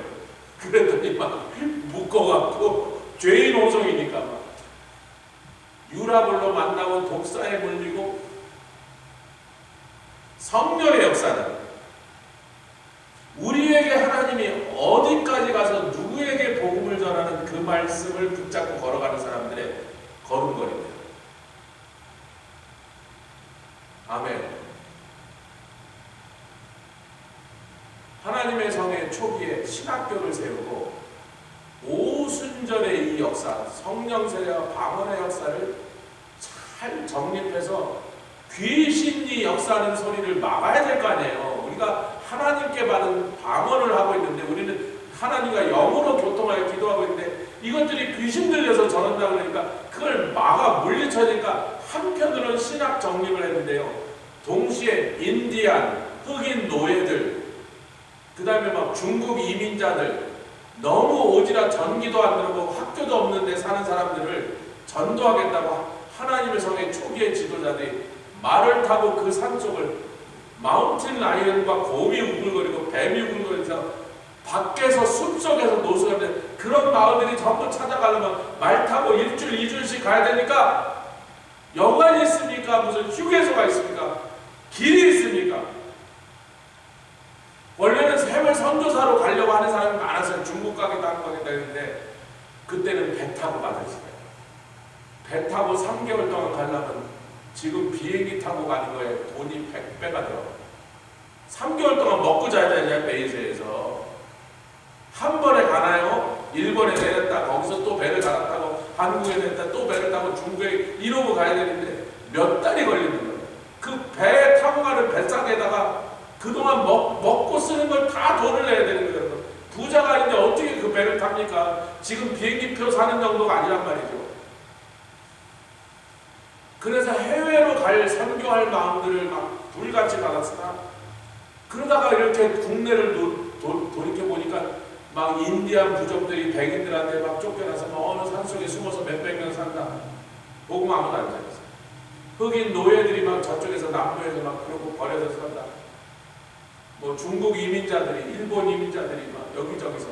그랬더니 막 묶어갖고 죄인 호송이니까 막 유라굴로 만나고 독사에 물리고 성령의 역사는 우리에게 하나님이 어디까지 가서 누구에게 복음을 전하는 그 말씀을 붙잡고 걸어가는 사람들의 걸음걸이입니다. 아멘. 하나님의 성의 초기에 신학교를 세우고 오순절의 이 역사, 성령세례와 방언의 역사를 잘 정립해서 귀신이 역사하는 소리를 막아야 될 거 아니에요. 우리가 하나님께 받은 방언을 하고 있는데 우리는 하나님과 영으로 교통하여 기도하고 있는데 이것들이 귀신 들려서 저런다 그러니까 그걸 막아 물리쳐니까 한편으로는 신학 정립을 했는데요. 동시에 인디안, 흑인 노예들, 그 다음에 막 중국 이민자들, 너무 오지랖 전기도 안 들어오고 학교도 없는데 사는 사람들을 전도하겠다고 하나님의 성의 초기의 지도자들이 말을 타고 그 산속을 마운틴 라이언과 곰이 우글거리고 뱀이 우글거리면서 밖에서 숲속에서 노숙하는데 그런 마을들이 전부 찾아가려면 말 타고 1주, 2주씩 가야 되니까 여관이 있습니까? 무슨 휴게소가 있습니까? 길이 있습니까? 원래는 샘을 선교사로 가려고 하는 사람이 많았어요. 중국 가겠다, 한국 가겠다 했는데 그때는 배 타고 가셨어요. 배 타고 3개월 동안 가려면 지금 비행기 타고 가는 거에 돈이 100배가 들어. 3개월 동안 먹고 자야 되냐, 베이스에서. 한 번에 가나요? 일본에 내렸다, 거기서 또 배를 갈아타고 한국에 내렸다, 또 배를 타고 중국에 이러고 가야 되는데 몇 달이 걸리는 거예요. 그 배 타고 가는 뱃삭에다가 그동안 먹고 쓰는 걸 다 돈을 내야 되는 거예요. 부자가 아닌데 어떻게 그 배를 탑니까? 지금 비행기표 사는 정도가 아니란 말이죠. 그래서 해외로 갈 선교할 마음들을 막 불같이 받았으나 그러다가 이렇게 국내를 돌이켜보니까 막 인디안 부족들이 백인들한테 막 쫓겨나서 막 어느 산속에 숨어서 몇백 명 산다. 복음 아무도 안 전했어요. 흑인 노예들이 막 저쪽에서 남부에서 막 그러고 버려져 산다. 뭐 중국 이민자들이, 일본 이민자들이 막 여기저기서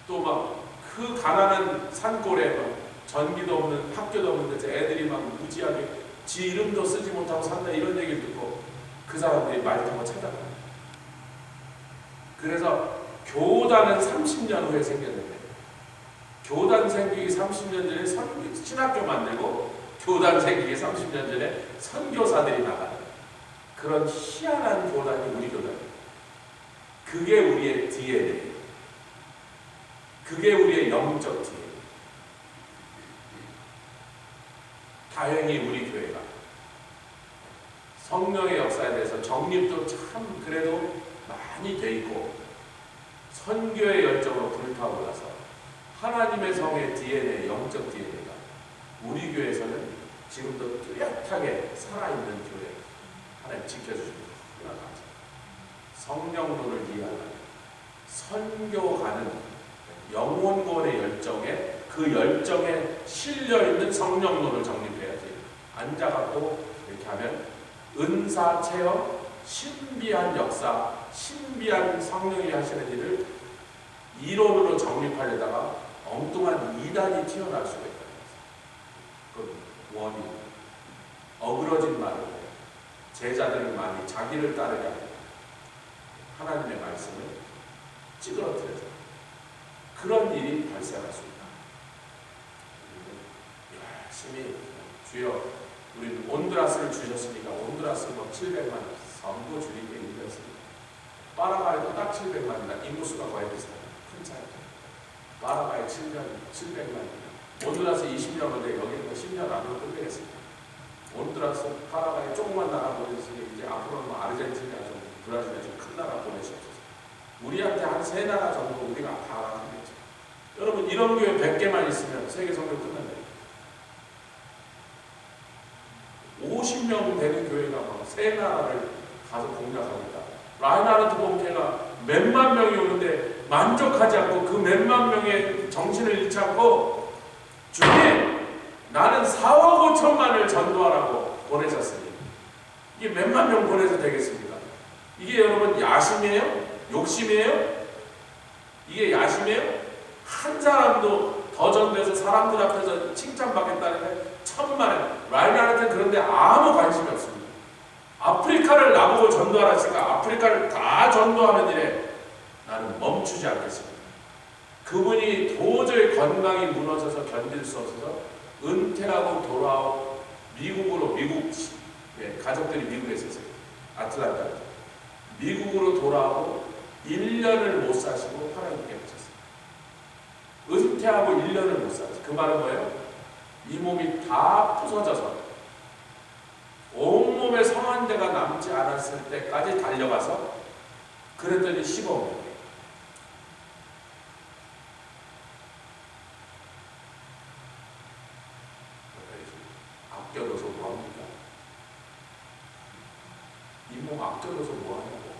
또 막 그 가난한 산골에 막 전기도 없는 학교도 없는 데서 애들이 막 무지하게 지 이름도 쓰지 못하고 산다 이런 얘기를 듣고 그 사람들이 말 타고 찾아가요. 그래서 교단은 30년 후에 생겼는데 교단 생기기 30년 전에 신학교 만들고 교단 생기기 30년 전에 선교사들이 나가는 그런 희한한 교단이 우리 교단이에요. 그게 우리의 DNA. 그게 우리의 영적 DNA. 다행히 우리 교회가 성령의 역사에 대해서 정립도 참 그래도 많이 돼 있고 선교의 열정으로 불타올라서 하나님의 성의 DNA, 영적 DNA가 우리 교회에서는 지금도 뚜렷하게 살아있는 교회 하나님 지켜주십니다. 성령론을 이해하는 선교가는 영혼권의 열정에 그 열정에 실려있는 성령론을 정립해야지 앉아갖고 이렇게 하면 은사 체험, 신비한 역사, 신비한 성령이 하시는 일을 이론으로 정립하려다가 엉뚱한 이단이 튀어나올 수가 있다는 것입니다. 그 원인, 어그러진 말을 제자들이 많이 자기를 따르게 합니다. 하나님의 말씀을 찌그러뜨려서 그런 일이 발생할 수 있다. 열심히 주여 우리는 온두라스를 주셨으니까 온두라스 뭐 700만 전부 주님께 인도했습니다. 파라과이도 딱 700만이다. 인구수가 거의 비슷하다. 큰 차이. 파라과이 700만이다. 온두라스 20년 건데 여기는 10년 안으로 끝내겠습니다. 온두라스, 파라과이 조그만 나라 보냈으니 이제 앞으로는 뭐 아르헨티나 좀 브라질에 좀 큰 나라 보내시옵소서. 우리한테 한 3나라 정도 우리가 다 알아가는 거죠. 여러분 이런 교회 100개만 있으면 세계 선교 끝난대요. 50명 되는 교회가 막 3나라를 가서 공략하겠다. 라인하르트 봉케가 몇만 명이 오는데 만족하지 않고 그 몇만 명의 정신을 잃지 않고 주님 나는 4억 5천만을 전도하라고 보내셨으니 이게 몇만 명 보내서 되겠습니까? 이게 여러분 야심이에요? 욕심이에요? 이게 야심이에요? 한 사람도 더 전도해서 사람들 앞에서 칭찬받겠다는 게 천만에 라인하르트는 그런데 아무 관심이 없습니다. 아프리카를 나보고 전도하라 했으니까 아프리카를 다 전도하는 일에 나는 멈추지 않겠습니다. 그분이 도저히 건강이 무너져서 견딜 수 없어서 은퇴하고 돌아온 미국으로 가족들이 미국에 있었어요. 아틀란타 미국으로 돌아오고 1년을 못 사시고 하나님께 하셨어요. 은퇴하고 1년을 못 사셨어요. 그 말은 뭐예요? 이 몸이 다 부서져서 온몸에 성한 데가 남지 않았을 때까지 달려가서 그랬더니 15년. 아껴둬서 뭐합니까? 이 몸 아껴둬서 뭐하냐고.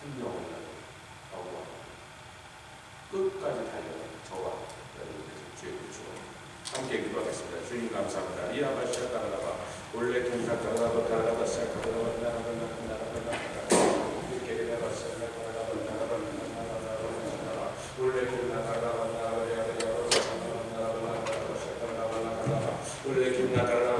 한 명이라도 끝까지 달려가 저와 여러분들 주의 구주로 함께 기도하겠습니다. 주님 감사합니다. 이아바시아 까라라바 원래 경사 까라라바 까라라바 시아 까라라바 나라바나라바나라바나라바 이케리라바 시아 까라라바 나라바나라바나라바 원래 경사 까라라바 나라바나라바 원래 경사 까라라바